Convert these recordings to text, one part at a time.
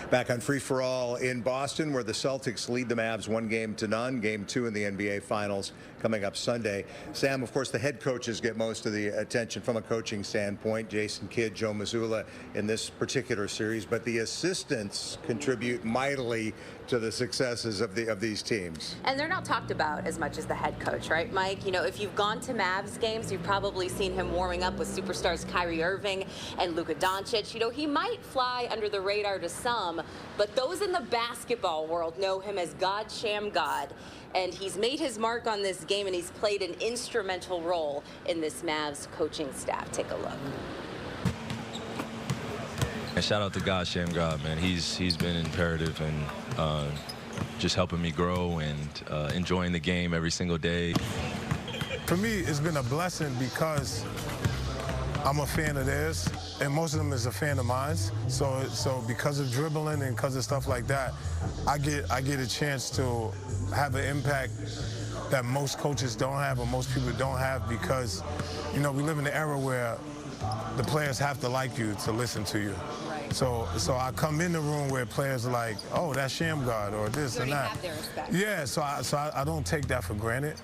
back on Free for All in Boston, where the Celtics lead the Mavs 1-0. Game 2 in the NBA Finals coming up Sunday. Sam, of course, the head coaches get most of the attention from a coaching standpoint. Jason Kidd, Joe Mazzulla in this particular series, but the assistants contribute mightily to the successes of these teams. And they're not talked about as much as the head coach, right, Mike? You know, if you've gone to Mavs games, you've probably seen him warming up with superstars Kyrie Irving and Luka Doncic. You know, he might fly under the radar to some, but those in the basketball world know him as God Shammgod. And he's made his mark on this game, and he's played an instrumental role in this Mavs coaching staff. Take a look. And shout out to God Shammgod, man. He's been imperative and just helping me grow and enjoying the game every single day. For me, it's been a blessing because I'm a fan of theirs, and most of them is a fan of mine. So because of dribbling and because of stuff like that, I get a chance to have an impact that most coaches don't have or most people don't have, because, you know, we live in an era where the players have to like you to listen to you. Right. So I come in the room where players are like, oh, that's Shammgod or this and that. Have their respect. Yeah, so I don't take that for granted.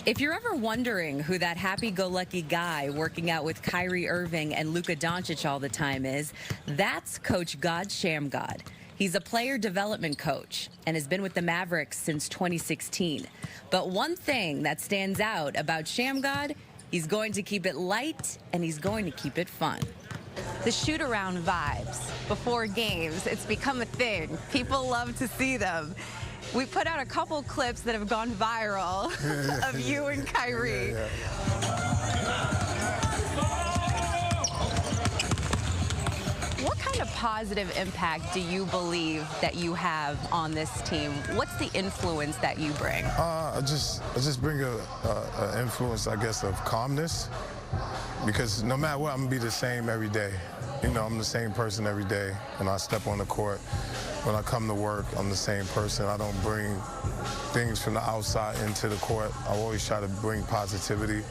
If you're ever wondering who that happy-go-lucky guy working out with Kyrie Irving and Luka Doncic all the time is, that's Coach God Shammgod. He's a player development coach and has been with the Mavericks since 2016. But one thing that stands out about Shammgod, he's going to keep it light and he's going to keep it fun. The shoot-around vibes before games, it's become a thing. People love to see them. We put out a couple clips that have gone viral of you and Kyrie. What kind of positive impact do you believe that you have on this team? What's the influence that you bring? I just bring an influence, I guess, of calmness, because no matter what, I'm gonna be the same every day. You know, I'm the same person every day when I step on the court. When I come to work, I'm the same person. I don't bring things from the outside into the court. I always try to bring positivity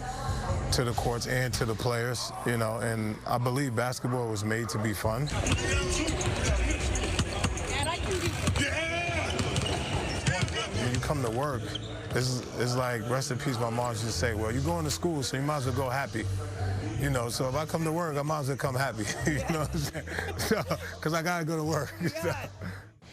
to the courts and to the players, you know, and I believe basketball was made to be fun. When you come to work, it's like, rest in peace, my mom used to say, well, you're going to school, so you might as well go happy. You know, so if I come to work, I might as well come happy, you know what I'm saying? So, because I got to go to work. So.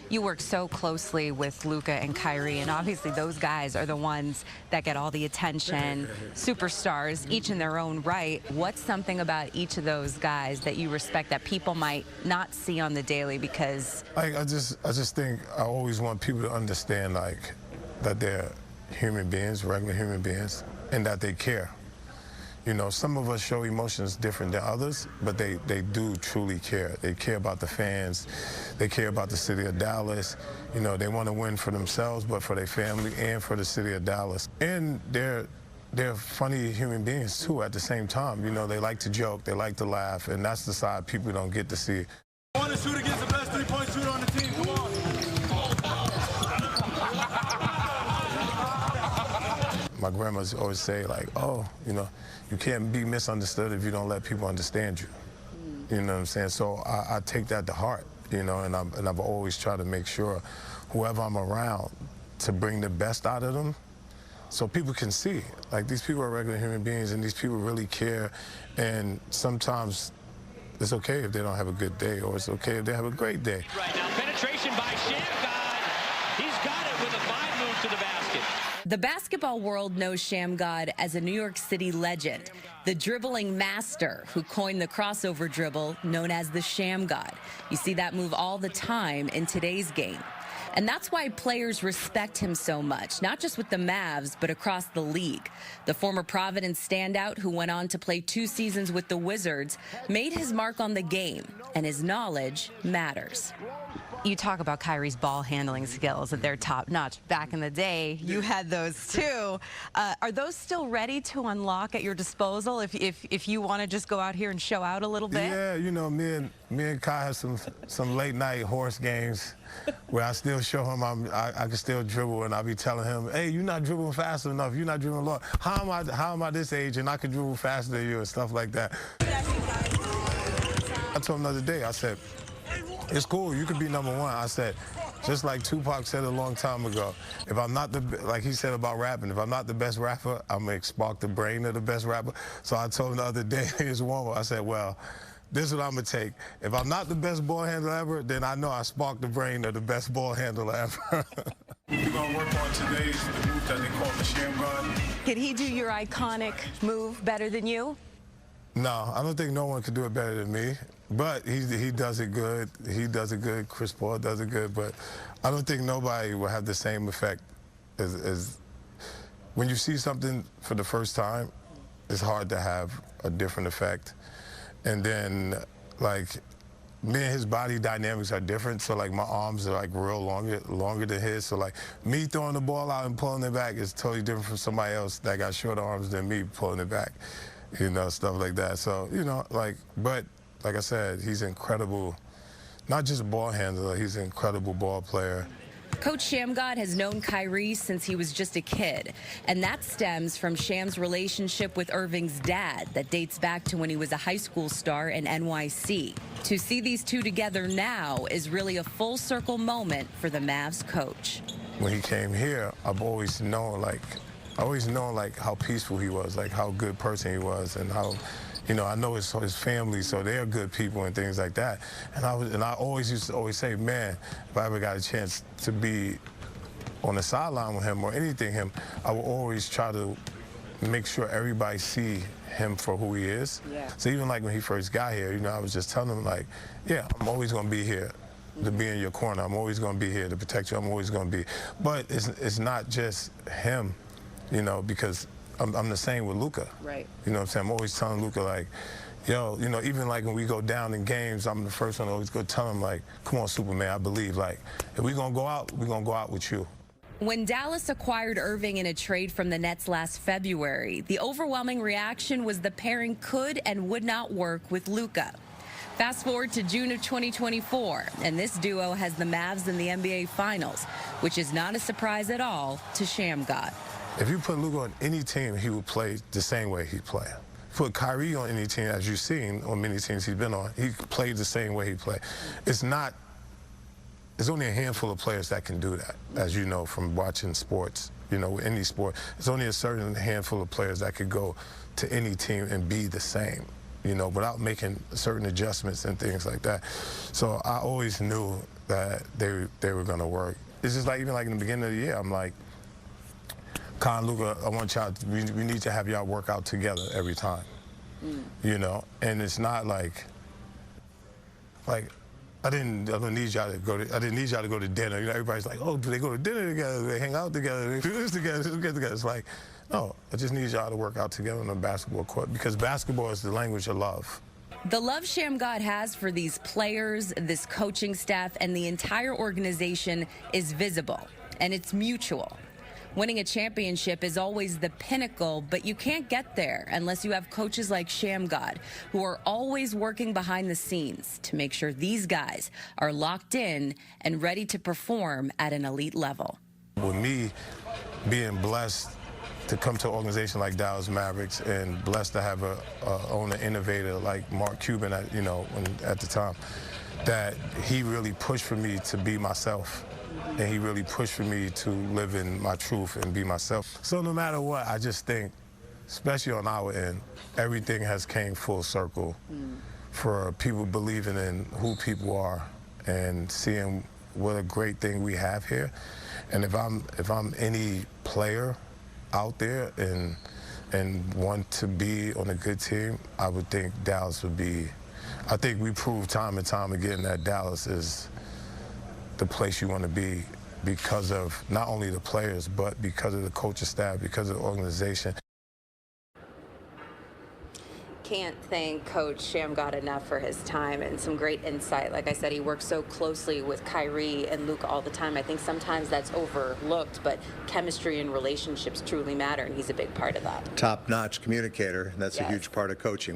You work so closely with Luka and Kyrie, and obviously those guys are the ones that get all the attention, superstars, each in their own right. What's something about each of those guys that you respect that people might not see on the daily because... I just think I always want people to understand, like, that they're human beings, regular human beings, and that they care. You know, some of us show emotions different than others, but they do truly care. They care about the fans. They care about the city of Dallas. You know, they want to win for themselves, but for their family and for the city of Dallas. And they're funny human beings, too, at the same time. You know, they like to joke. They like to laugh, and that's the side people don't get to see. I want to shoot against the best three-point shooter on the team. Come on. My grandma always say, like, oh, you know, you can't be misunderstood if you don't let people understand you. You know what I'm saying? So I take that to heart, you know, and I've always tried to make sure whoever I'm around to bring the best out of them so people can see. Like, these people are regular human beings and these people really care, and sometimes it's okay if they don't have a good day, or it's okay if they have a great day. Right now, penetration by Shammgod. He's got it with a 5-move to the basket. The basketball world knows Shammgod as a New York City legend, the dribbling master who coined the crossover dribble known as the Shammgod. You see that move all the time in today's game. And that's why players respect him so much, not just with the Mavs, but across the league. The former Providence standout, who went on to play 2 seasons with the Wizards, made his mark on the game, and his knowledge matters. You talk about Kyrie's ball handling skills, that they're top notch. Back in the day, you had those too. Are those still ready to unlock at your disposal if you want to just go out here and show out a little bit? Yeah, you know, me and Kai have some late night horse games where I still show him I can still dribble, and I'll be telling him, hey, you're not dribbling fast enough, you're not dribbling long. How am I this age and I can dribble faster than you and stuff like that? I told him the other day, I said, it's cool. You could be #1. I said, just like Tupac said a long time ago, if I'm not like he said about rapping, if I'm not the best rapper, I'm going to spark the brain of the best rapper. So I told him the other day, his warm-up, I said, well, this is what I'm going to take. If I'm not the best ball handler ever, then I know I sparked the brain of the best ball handler ever. We're going to work on today's the move that they call the Shammgod. Can he do your iconic move better than you? No, I don't think no one could do it better than me. But he does it good. He does it good. Chris Paul does it good. But I don't think nobody will have the same effect as when you see something for the first time. It's hard to have a different effect. And then, like, me and his body dynamics are different. So, like, my arms are, like, real longer than his. So, like, me throwing the ball out and pulling it back is totally different from somebody else that got shorter arms than me pulling it back. You know, stuff like that. So, you know, like, but like I said, he's incredible, not just a ball handler, he's an incredible ball player. Coach Shammgod has known Kyrie since he was just a kid, and that stems from Sham's relationship with Irving's dad that dates back to when he was a high school star in NYC. To see these two together now is really a full circle moment for the Mavs coach. When he came here, I've always known, like, how peaceful he was, like how good person he was, and how, you know, I know his family, so they're good people and things like that. And I always used to say, man, if I ever got a chance to be on the sideline with him or anything him, I would always try to make sure everybody see him for who he is. Yeah. So even like when he first got here, you know, I was just telling him, like, yeah, I'm always going to be here to be in your corner. I'm always going to be here to protect you. I'm always going to be. But it's not just him, you know, because I'm the same with Luka. Right. You know what I'm saying? I'm always telling Luka, like, yo, you know, even like when we go down in games, I'm the first one to always go tell him, like, come on, Superman, I believe. Like, if we're going to go out, we're going to go out with you. When Dallas acquired Irving in a trade from the Nets last February, the overwhelming reaction was the pairing could and would not work with Luka. Fast forward to June of 2024, and this duo has the Mavs in the NBA Finals, which is not a surprise at all to Shammgod. If you put Luka on any team, he would play the same way he played. Put Kyrie on any team, as you've seen on many teams he's been on, he played the same way he played. It's only a handful of players that can do that, as you know from watching sports. You know, any sport, it's only a certain handful of players that could go to any team and be the same, you know, without making certain adjustments and things like that. So I always knew that they were going to work. It's just like, even like in the beginning of the year, I'm like, Con, Luka, I want y'all, we need to have y'all work out together every time, you know? And it's not like I didn't need y'all to go to dinner. You know, everybody's like, oh, do they go to dinner together? Do they hang out together? They do this together, get together. It's like, no, I just need y'all to work out together on the basketball court, because basketball is the language of love. The love Shammgod has for these players, this coaching staff, and the entire organization is visible, and it's mutual. Winning a championship is always the pinnacle, but you can't get there unless you have coaches like Shammgod, who are always working behind the scenes to make sure these guys are locked in and ready to perform at an elite level. With me being blessed to come to an organization like Dallas Mavericks, and blessed to have a owner innovator like Mark Cuban, at the time, that he really pushed for me to be myself. And he really pushed for me to live in my truth and be myself. So no matter what, I just think, especially on our end, everything has came full circle for people believing in who people are and seeing what a great thing we have here. And if I'm any player out there and want to be on a good team, I would think Dallas would be. I think we proved time and time again that Dallas is the place you want to be, because of not only the players, but because of the coaching staff, because of the organization. Can't thank Coach Shammgod enough for his time and some great insight. Like I said, he works so closely with Kyrie and Luka all the time. I think sometimes that's overlooked, but chemistry and relationships truly matter, and he's a big part of that. Top-notch communicator, and that's a huge part of coaching.